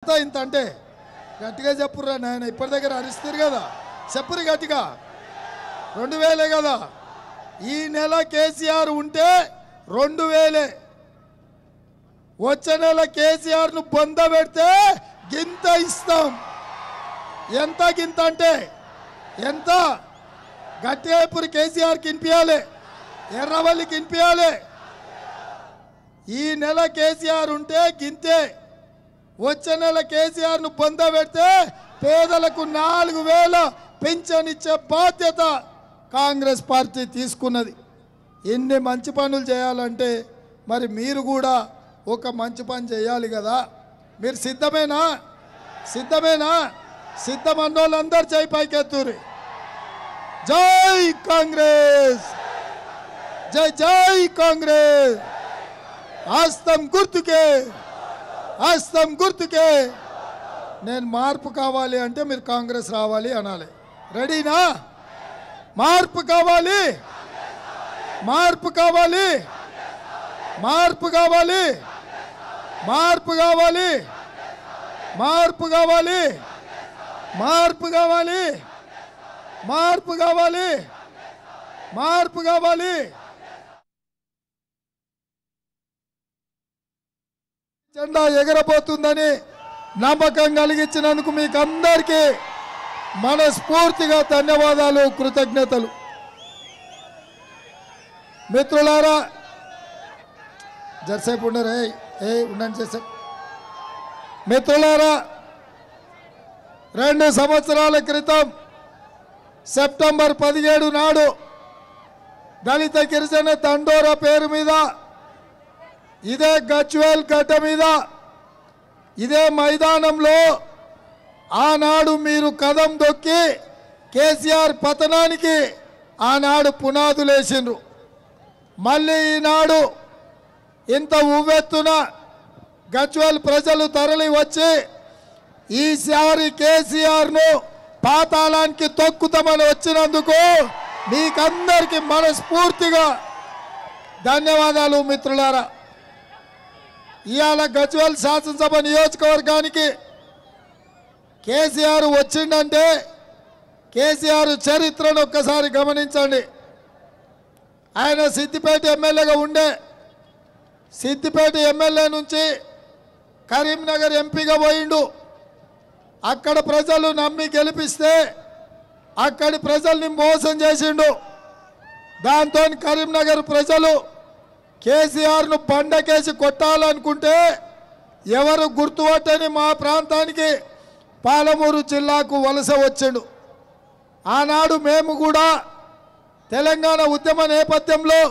ఇంత అంటే గట్టిగా చెప్పుర్రా నాయన, ఇప్పటి దగ్గర అరిస్తారు కదా, చెప్పురు గట్టిగా. 2000 కదా, ఈ నెల కేసీఆర్ ఉంటే 2000, వచ్చే నెల కేసీఆర్ను బొంద పెడితే గింత ఇస్తాం. ఎంత గింత అంటే ఎంత? గట్టిగా ఇప్పుడు కేసీఆర్కి వినిపించాలి, ఎర్రవల్లికి వినిపించాలి. ఈ నెల కేసీఆర్ ఉంటే గింతే, వచ్చే నెల కేసీఆర్ను బొంద పెడితే పేదలకు 4000 పెన్షన్ ఇచ్చే బాధ్యత కాంగ్రెస్ పార్టీ తీసుకున్నది. ఎన్ని మంచి పనులు చేయాలంటే మరి మీరు కూడా ఒక మంచి పని చేయాలి కదా. మీరు సిద్ధమేనా? సిద్ధమేనా? సిద్ధమన్నోళ్ళందరూ చేయి పైకెత్తురి. జై కాంగ్రెస్, జై జై కాంగ్రెస్. హస్తం గుర్తుకే, హస్తం గుర్తుకే. నేను మార్పు కావాలి అంటే మీరు కాంగ్రెస్ రావాలి అనాలి. రెడీనా? మార్పు కావాలి, మార్పు కావాలి, మార్పు కావాలి, మార్పు కావాలి, మార్పు కావాలి, మార్పు కావాలి, మార్పు కావాలి, మార్పు కావాలి. జెండా ఎగరబోతుందని నమ్మకం కలిగించినందుకు మీకు అందరికీ మనస్ఫూర్తిగా ధన్యవాదాలు, కృతజ్ఞతలు. మిత్రులారా, జరసేపు ఉండరు, ఉండండి చేసే. మిత్రులారా, 2 సంవత్సరాల క్రితం సెప్టెంబర్ 17 నాడు దళిత గిరిజన దండోరా పేరు మీద ఇదే గజ్వేల్ గడ్డ మీద ఇదే మైదానంలో ఆనాడు మీరు కదం దొక్కి కేసీఆర్ పతనానికి ఆనాడు పునాదులేసిండ్రు. మళ్ళీ ఈనాడు ఇంత ఉవ్వెత్తున గజ్వేల్ ప్రజలు తరలి వచ్చి ఈసారి కేసీఆర్ను పాతాళానికి తొక్కుతామని వచ్చినందుకు మీకందరికీ మనస్ఫూర్తిగా ధన్యవాదాలు. మిత్రులారా, ఇవాళ గజ్వేల్ శాసనసభ నియోజకవర్గానికి కేసీఆర్ వచ్చిందంటే కేసీఆర్ చరిత్రను ఒక్కసారి గమనించండి. ఆయన సిద్దిపేట ఎమ్మెల్యేగా ఉండే, సిద్దిపేట ఎమ్మెల్యే నుంచి కరీంనగర్ ఎంపీగా పోయిండు. అక్కడ ప్రజలు నమ్మి గెలిపిస్తే అక్కడి ప్రజల్ని మోసం చేసిండు. దాంతో కరీంనగర్ ప్రజలు కేసీఆర్ను బండకేసి కొట్టాలనుకుంటే ఎవరు గుర్తుపట్టని మా ప్రాంతానికి పాలమూరు జిల్లాకు వలస వచ్చిండు. ఆనాడు మేము కూడా తెలంగాణ ఉద్యమ నేపథ్యంలో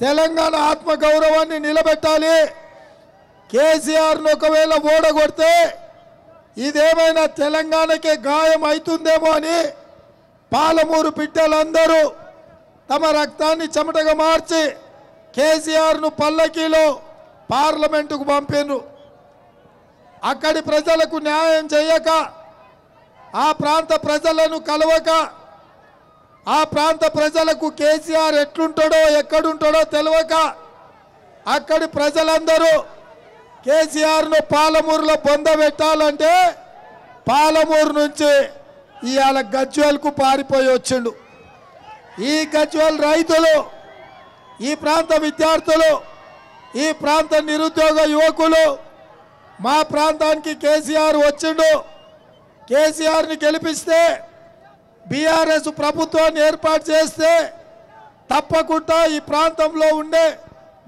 తెలంగాణ ఆత్మగౌరవాన్ని నిలబెట్టాలి, కేసీఆర్ను ఒకవేళ ఓడగొడితే ఇదేమైనా తెలంగాణకే గాయం అవుతుందేమో అని పాలమూరు బిడ్డలందరూ తమ రక్తాన్ని చెమటగా మార్చి కేసీఆర్ను పల్లకీలో పార్లమెంటుకు పంపినరు. అక్కడి ప్రజలకు న్యాయం చేయక, ఆ ప్రాంత ప్రజలను కలవక, ఆ ప్రాంత ప్రజలకు కేసీఆర్ ఎట్లుంటాడో ఎక్కడుంటాడో తెలియక అక్కడి ప్రజలందరూ కేసీఆర్ను పాలమూరులో పొందబెట్టాలంటే పాలమూరు నుంచి ఇవాళ గజ్వేల్కు పారిపోయి వచ్చిండు. ఈ గజ్వేల్ రైతులు, ఈ ప్రాంత విద్యార్థులు, ఈ ప్రాంత నిరుద్యోగ యువకులు మా ప్రాంతానికి కేసీఆర్ వచ్చిండు, కేసీఆర్ని గెలిపిస్తే బీఆర్ఎస్ ప్రభుత్వాన్ని ఏర్పాటు చేస్తే తప్పకుండా ఈ ప్రాంతంలో ఉండే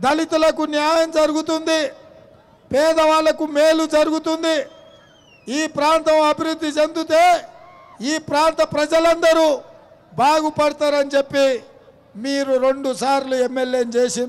దళితులకు న్యాయం జరుగుతుంది, పేదవాళ్లకు మేలు జరుగుతుంది, ఈ ప్రాంతం అభివృద్ధి చెందితే ఈ ప్రాంత ప్రజలందరూ బాగుపడతారని చెప్పి మీరు 2 సార్లు ఎమ్మెల్యేని చేసి